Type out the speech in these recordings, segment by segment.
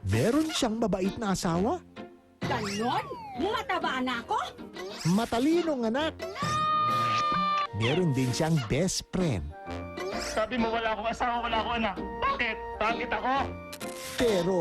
Meron siyang mabait na asawa. Ganon? Mataba na ako? Matalinong anak. Meron din siyang best friend. Sabi mo wala akong asawa, wala akong anak. Bakit? Pangit ako. Pero,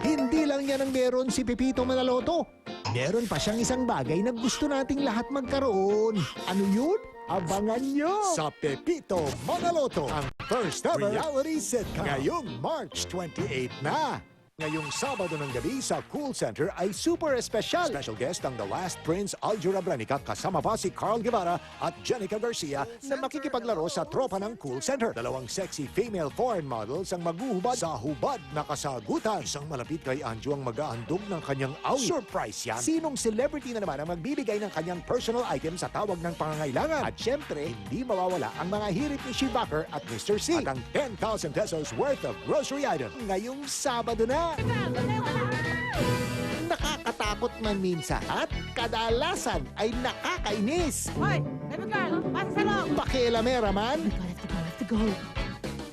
hindi lang yan ang meron si Pepito Manaloto. Meron pa siyang isang bagay na gusto nating lahat magkaroon. Ano yun? Abangan nyo sa Pepito Manaloto, ang first ever reality sitcom. Ngayong March 28 na. Ngayong Sabado ng gabi sa Cool Center ay super espesyal. Special guest ang The Last Prince Aljura Branica kasama pa si Carl Guevara at Jenica Garcia na makikipaglaro sa tropa ng Cool Center. Dalawang sexy female foreign models ang maghuhubad sa hubad na kasagutan. Isang malapit kay Anju ang mag-aandog ng kanyang awit. Surprise yan! Sinong celebrity na naman ang magbibigay ng kanyang personal item sa tawag ng pangangailangan? At syempre, hindi mawawala ang mga hirit ni Shibaker at Mr. C. At ang 10,000 pesos worth of grocery item. Ngayong Sabado na! Nakakatakot man minsan at kadalasan ay nakakainis. Hoy, baby girl, pasa sa loob. Pakialamera man Let's go.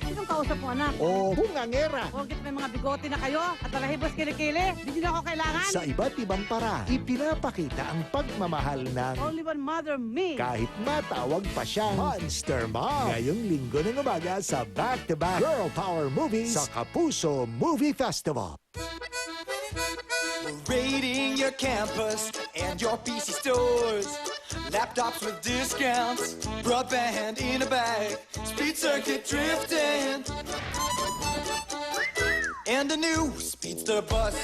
Sinong kausap mo, anak? o bungangera. Porkit may mga bigote na kayo at talahibos kilikili, hindi na ako kailangan. Sa iba't ibang paraan, ipinapakita ang pagmamahal ng Only one mother, me. kahit matawag pa siyang Monster Mom. Ngayong linggo ng umaga sa back-to-back Girl Power Movies sa Kapuso Movie Festival. Raiding your campus and your PC stores. Laptops with discounts, broadband in a bag, speed circuit drifting, and a new speedster bus.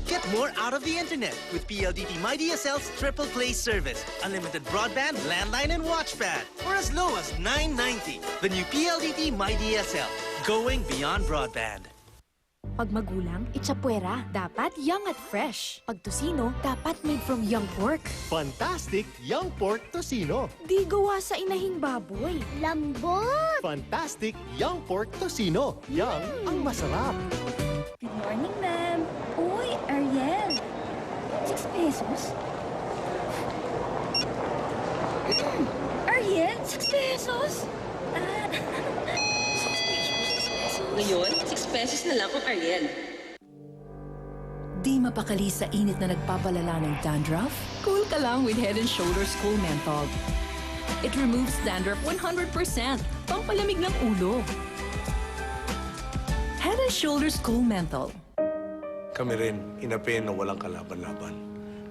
Get more out of the internet with PLDT MyDSL's Triple Play service. Unlimited broadband, landline, and watchpad for as low as $9.90. The new PLDT MyDSL, going beyond broadband. Pag magulang, itsapuera, dapat young at fresh. Pag tosino, dapat made from young pork. Fantastic Young Pork Tocino. Di gawa sa inahing baboy. Lambot! Fantastic Young Pork Tocino. Young ang masarap. Good morning, ma'am. Uy, Ariel. 6 pesos? Ariel, 6 pesos? 6 pesos. Ngayon, 6 pesos na lang kung Ariel. Di mapakali sa init na nagpapalala ng dandruff? Cool ka lang with Head & Shoulders Cool Menthol. It removes dandruff 100%. Pampalamig ng ulo. Head & Shoulders Cool Menthol. Kami rin, inapin na walang kalaban-laban.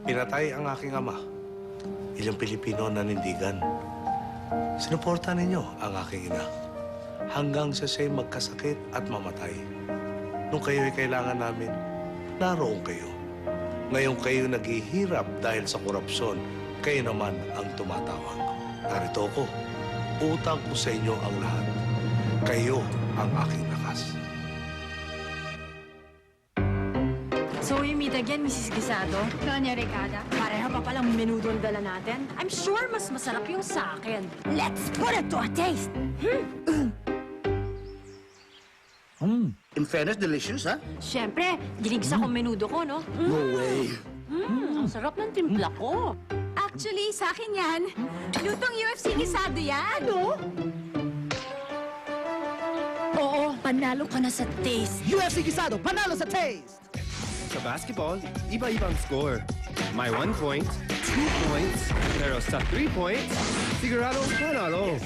Pinatay ang aking ama. Ilang Pilipino nanindigan. Sinuporta ninyo ang aking ina. Hanggang sa siya'y magkasakit at mamatay. Nung kayo'y kailangan namin, naroon kayo. Ngayon kayo naghihirap dahil sa korupsyon, kayo naman ang tumatawag. Narito ko, utang ko sa inyo ang lahat. Kayo ang aking lakas. So we meet again, Mrs. Guisado. Kanya Ricarda, pareho pa palang menudo ang dala natin. I'm sure mas masarap yung sa akin. Let's put it to a taste! In fairness, delicious, ha? Siyempre, ginigisa kong menudo ko, no? No way! Ang sarap ng timpla ko. Actually, sa akin yan. Lutong UFC Guisado yan. Ano? Oo, panalo ka na sa taste. UFC Guisado, panalo sa taste! Sa basketball, iba-ibang score. May 1 point, 2 points, pero sa 3 points, siguradong panalo.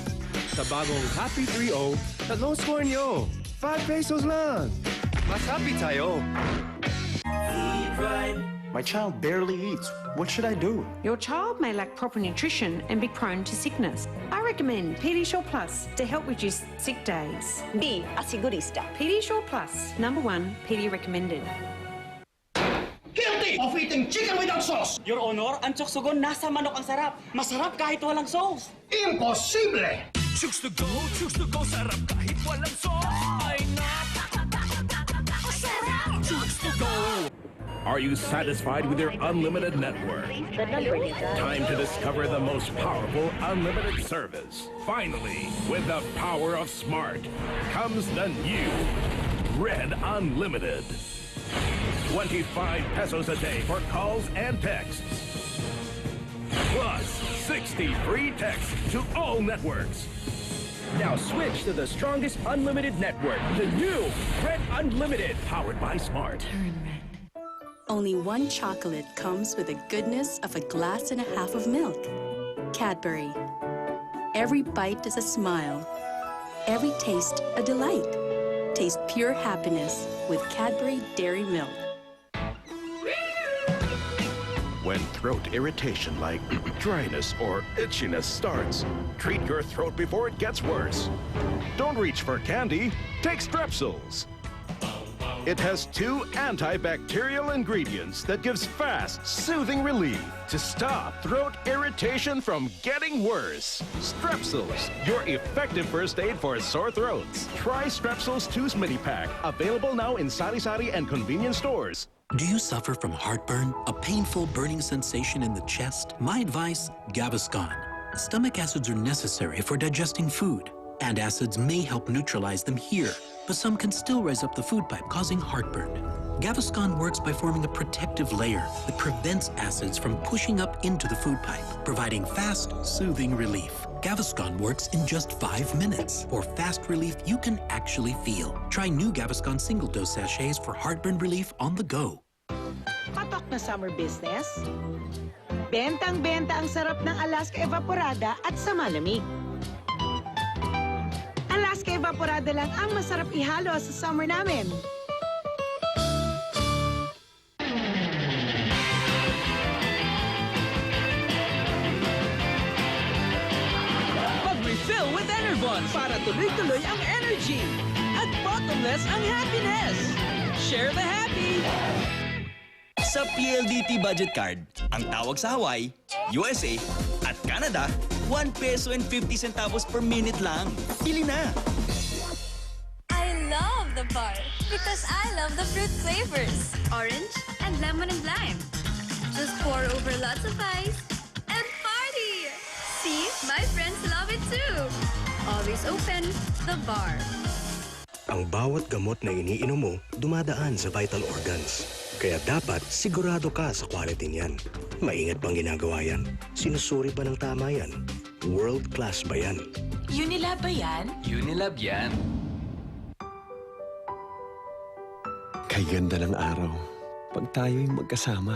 Sa bagong Happy 3-0, tatlong score nyo. 5 pesos lang. Mas happy tayo. My child barely eats. What should I do? Your child may lack proper nutrition and be prone to sickness. I recommend Pediasure Plus to help reduce sick days. B, asigurista. Pediasure Plus, #1, Pedi recommended. Guilty of eating chicken without sauce! Your Honor, ang tsuksugon nasa manok ang sarap. Masarap kahit walang sauce. Imposible! Chooks to go, sarap kahit walang sauce. Ay sarap! Chooks to go! Are you satisfied with your unlimited network? Time to discover the most powerful unlimited service. Finally, with the power of smart, comes the new Red Unlimited. 25 pesos a day for calls and texts. Plus 60 free texts to all networks. Now switch to the strongest unlimited network, the new Red Unlimited, powered by Smart. Only one chocolate comes with the goodness of a glass and a half of milk. Cadbury. Every bite is a smile. Every taste a delight. Taste pure happiness with Cadbury Dairy Milk. When throat irritation like dryness or itchiness starts, treat your throat before it gets worse. Don't reach for candy, take Strepsils. It has 2 antibacterial ingredients that gives fast, soothing relief to stop throat irritation from getting worse. Strepsils, your effective first aid for sore throats. Try Strepsils 2's Mini Pack, available now in sari-sari and convenience stores. Do you suffer from heartburn, a painful burning sensation in the chest? My advice, Gaviscon. Stomach acids are necessary for digesting food, and acids may help neutralize them here, but some can still rise up the food pipe, causing heartburn. Gaviscon works by forming a protective layer that prevents acids from pushing up into the food pipe, providing fast, soothing relief. Gaviscon works in just 5 minutes for fast relief you can actually feel. Try new Gaviscon single-dose sachets for heartburn relief on the go. Patok na summer business? Bentang-benta ang sarap ng Alaska Evaporada at sa malamig. Alaska Evaporada lang ang masarap ihalo sa summer namin. Mag-refill with Enervon para tuloy-tuloy ang energy at bottomless ang happiness. Share the happy! Sa PLDT Budget Card, ang tawag sa Hawaii, USA, at Canada, 1 peso and 50 centavos per minute lang. Pili na! I love the bar because I love the fruit flavors. Orange and lemon and lime. Just pour over lots of ice And party! See, my friends love it too. Always open, the bar. Ang bawat gamot na iniinom mo, dumadaan sa vital organs. Kaya dapat sigurado ka sa quality niyan. Maingat bang ginagawa yan? Sinusuri ba ng tama yan? World class ba yan? Unilab ba yan? Unilab yan. Kay ganda ng araw, pag tayo'y magkasama.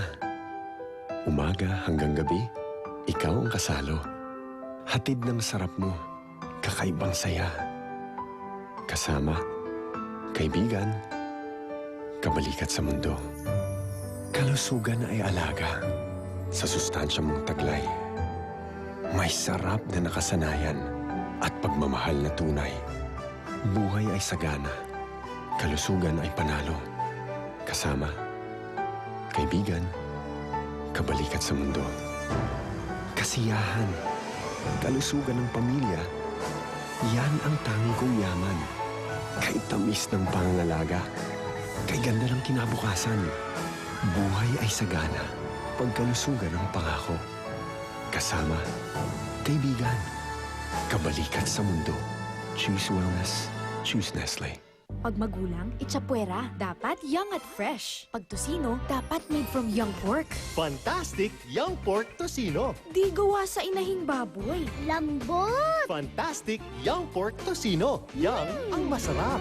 Umaga hanggang gabi, ikaw ang kasalo. Hatid ng sarap mo, kakaibang saya. Kasama, kaibigan, kabalikat sa mundo. Kalusugan ay alaga sa sustansya mong taglay. May sarap na nakasanayan at pagmamahal na tunay. Buhay ay sagana, kalusugan ay panalo. Kasama, kaibigan, kabalikat sa mundo. Kasiyahan, kalusugan ng pamilya, yan ang tanging kong yaman. Kay tamis ng pangangalaga, kay ganda ng kinabukasan. Buhay ay sagana, pagkalusugan ng pangako. Kasama, kaibigan, kabalikat sa mundo. Choose wellness, choose Nestle. Pag magulang, itsapuera. Dapat young at fresh. Pag tosino, dapat made from young pork. Fantastic Young Pork Tocino. Di gawa sa inahing baboy. Lambot! Fantastic Young Pork Tocino. Young ang masarap.